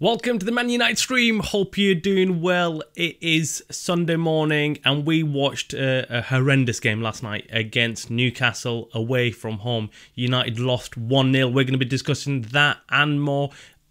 Welcome to the Man United stream. Hope you're doing well. It is Sunday morning and we watched a horrendous game last night against Newcastle away from home. United lost 1-0. We're going to be discussing that and more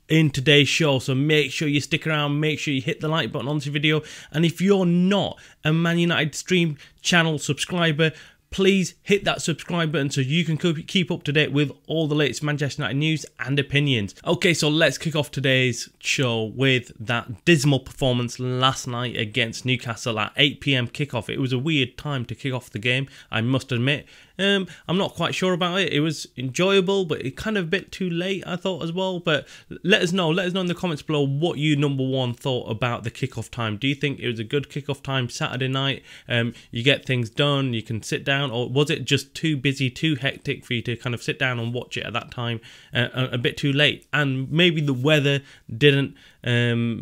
in today's show, so make sure you stick around, make sure you hit the like button on this video, and if you're not a Man United stream channel subscriber, please hit that subscribe button so you can keep up to date with all the latest Manchester United news and opinions. Okay, so let's kick off today's show with that dismal performance last night against Newcastle at 8 PM kickoff. It was a weird time to kick off the game, I must admit. I'm not quite sure about it. It was enjoyable, but it kind of a bit too late, I thought, as well. But let us know in the comments below what you, number one, thought about the kickoff time. Do you think it was a good kickoff time Saturday night? You get things done, you can sit down, or was it just too busy, too hectic for you to kind of sit down and watch it at that time, a bit too late? And maybe the weather didn't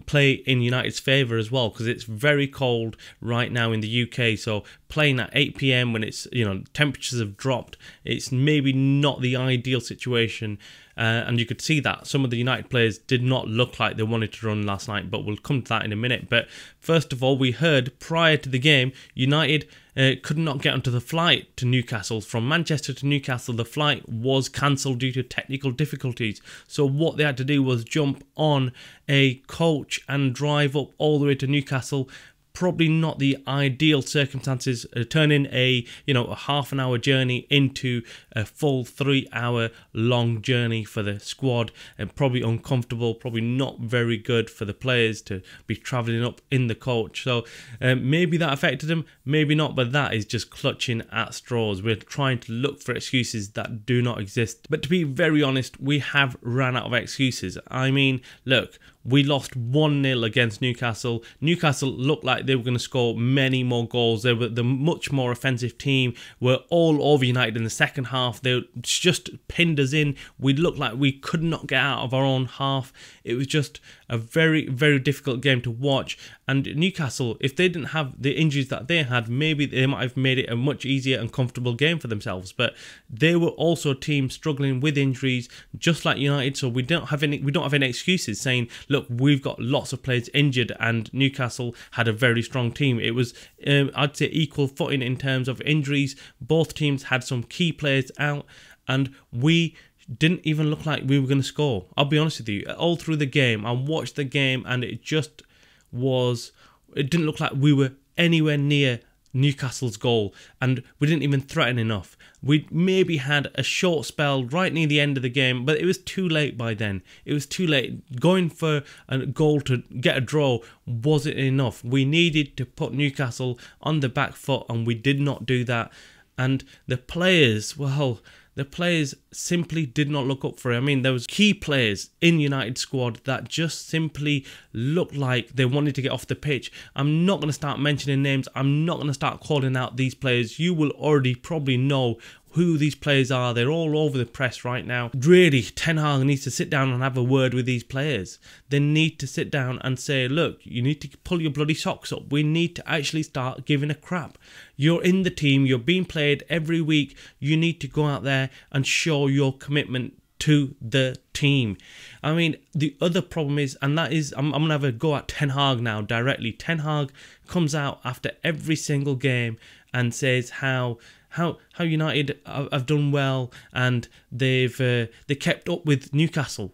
play in United's favour as well, because it's very cold right now in the UK, so playing at 8 PM when it's, you know, temperatures have dropped, it's maybe not the ideal situation. And you could see that some of the United players did not look like they wanted to run last night, but we'll come to that in a minute. But first of all, we heard prior to the game, United could not get onto the flight to Newcastle. From Manchester to Newcastle, the flight was cancelled due to technical difficulties. So what they had to do was jump on a coach and drive up all the way to Newcastle. Probably not the ideal circumstances, turning a half an hour journey into a full 3 hour long journey for the squad, and probably uncomfortable, probably not very good for the players to be travelling up in the coach. So maybe that affected them, maybe not, but that is just clutching at straws. We're trying to look for excuses that do not exist. But to be very honest, we have ran out of excuses. I mean, look, we lost 1-0 against Newcastle. Newcastle looked like they were going to score many more goals. They were the much more offensive team. Were all over United in the second half. They just pinned us in. We looked like we could not get out of our own half. It was just a very, very difficult game to watch. And Newcastle, if they didn't have the injuries that they had, maybe they might have made it a much easier and comfortable game for themselves. But they were also a team struggling with injuries, just like United. So we don't have any excuses saying, look, we've got lots of players injured and Newcastle had a very strong team. It was, I'd say, equal footing in terms of injuries. Both teams had some key players out and we didn't even look like we were going to score. I'll be honest with you, all through the game, I watched the game and it didn't look like we were anywhere near Newcastle's goal, and we didn't even threaten enough. We maybe had a short spell right near the end of the game, but it was too late by then. It was too late. Going for a goal to get a draw wasn't enough. We needed to put Newcastle on the back foot, and we did not do that. And the players, well, the players simply did not look up for it. I mean, there was key players in United squad that just simply looked like they wanted to get off the pitch. I'm not going to start mentioning names. I'm not going to start calling out these players. You will already probably know who these players are. They're all over the press right now. Really, Ten Hag needs to sit down and have a word with these players. They need to sit down and say, look, you need to pull your bloody socks up. We need to actually start giving a crap. You're in the team. You're being played every week. You need to go out there and show your commitment to the team. I mean, the other problem is, and that is, I'm going to have a go at Ten Hag now directly. Ten Hag comes out after every single game and says how United have done well and they kept up with Newcastle.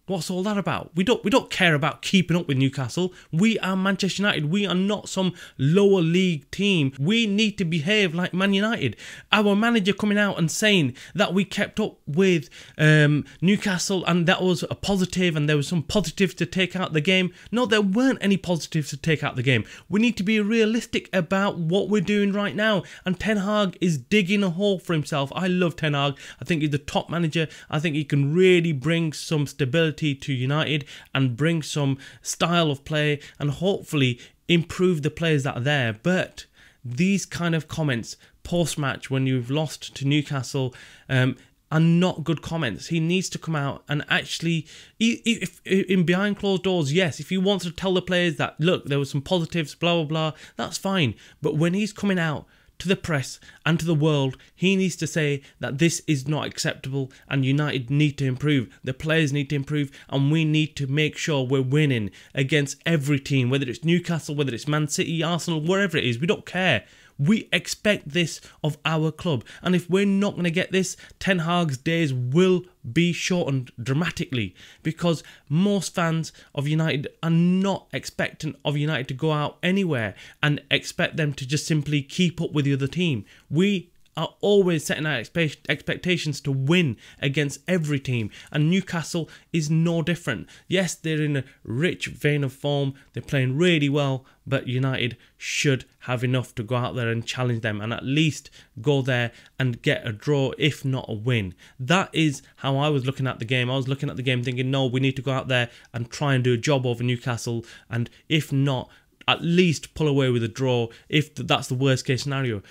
What's all that about? We don't care about keeping up with Newcastle. We are Manchester United. We are not some lower league team. We need to behave like Man United. Our manager coming out and saying that we kept up with Newcastle and that was a positive and there was some positives to take out the game. No, there weren't any positives to take out the game. We need to be realistic about what we're doing right now. And Ten Hag is digging a hole for himself. I love Ten Hag. I think he's the top manager. I think he can really bring some stability to United and bring some style of play and hopefully improve the players that are there. But these kind of comments post-match when you've lost to Newcastle are not good comments. He needs to come out and actually, if in behind closed doors, yes, if he wants to tell the players that, look, there were some positives, blah, blah, blah, that's fine. But when he's coming out to the press and to the world. He needs to say that this is not acceptable and United need to improve. The players need to improve and we need to make sure we're winning against every team, whether it's Newcastle, whether it's Man City, Arsenal, wherever it is. We don't care. We expect this of our club. And if we're not going to get this, Ten Hag's days will be shortened dramatically, because most fans of United are not expectant of United to go out anywhere and expect them to just simply keep up with the other team. We are always setting our expectations to win against every team, and Newcastle is no different. Yes, they're in a rich vein of form, they're playing really well, but United should have enough to go out there and challenge them and at least go there and get a draw, if not a win. That is how I was looking at the game. I was looking at the game thinking, no, we need to go out there and try and do a job over Newcastle, and if not, at least pull away with a draw if that's the worst case scenario.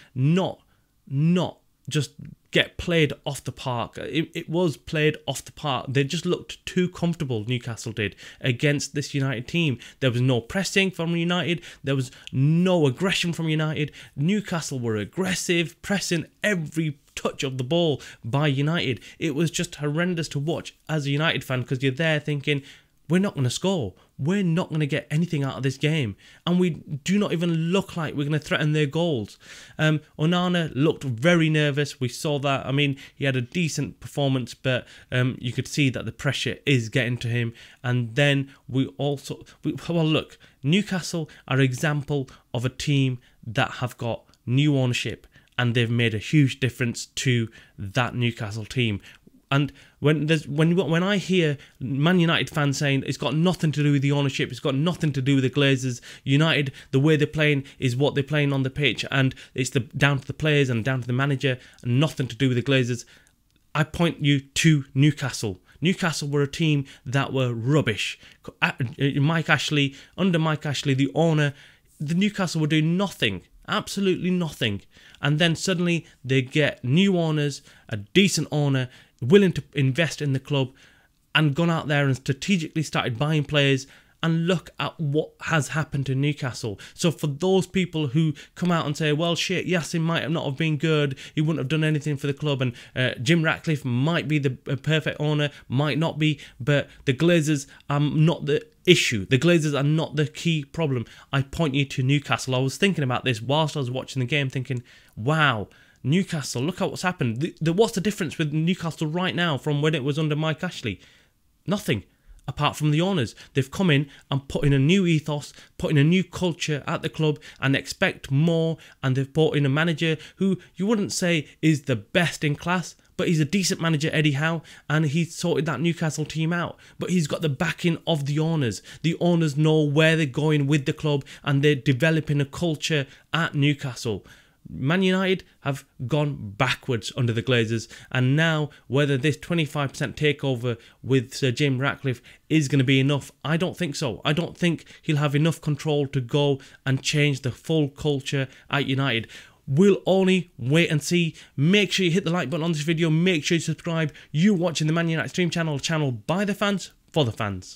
Not just get played off the park. It was played off the park. They just looked too comfortable, Newcastle did, against this United team. There was no pressing from United. There was no aggression from United. Newcastle were aggressive, pressing every touch of the ball by United. It was just horrendous to watch as a United fan, because you're there thinking, we're not going to score. We're not going to get anything out of this game. And we do not even look like we're going to threaten their goals. Onana looked very nervous. We saw that. I mean, he had a decent performance, but you could see that the pressure is getting to him. And then well, look, Newcastle are an example of a team that have got new ownership, and they've made a huge difference to that Newcastle team. And when I hear Man United fans saying it's got nothing to do with the ownership, it's got nothing to do with the Glazers, United, the way they're playing is what they're playing on the pitch, and it's down to the players and down to the manager, and nothing to do with the Glazers, I point you to Newcastle. Newcastle were a team that were rubbish. Under Mike Ashley, the owner, the Newcastle were doing nothing. Absolutely nothing. And then suddenly they get new owners, a decent owner, willing to invest in the club, and gone out there and strategically started buying players, and look at what has happened to Newcastle. So for those people who come out and say, well, shit, Yassin might not have been good, he wouldn't have done anything for the club, and Jim Ratcliffe might be the perfect owner, might not be, but the Glazers are not the issue. The Glazers are not the key problem. I point you to Newcastle. I was thinking about this whilst I was watching the game, thinking, wow, Newcastle, look at what's happened. What's the difference with Newcastle right now from when it was under Mike Ashley? Nothing, apart from the owners. They've come in and put in a new ethos, put in a new culture at the club, and expect more, and they've brought in a manager who you wouldn't say is the best in class, but he's a decent manager, Eddie Howe, and he's sorted that Newcastle team out. But he's got the backing of the owners. The owners know where they're going with the club, and they're developing a culture at Newcastle. Man United have gone backwards under the Glazers, and now whether this 25% takeover with Sir Jim Ratcliffe is going to be enough, I don't think so. I don't think he'll have enough control to go and change the full culture at United. We'll only wait and see. Make sure you hit the like button on this video. Make sure you subscribe. You're watching the Man United Stream channel by the fans, for the fans.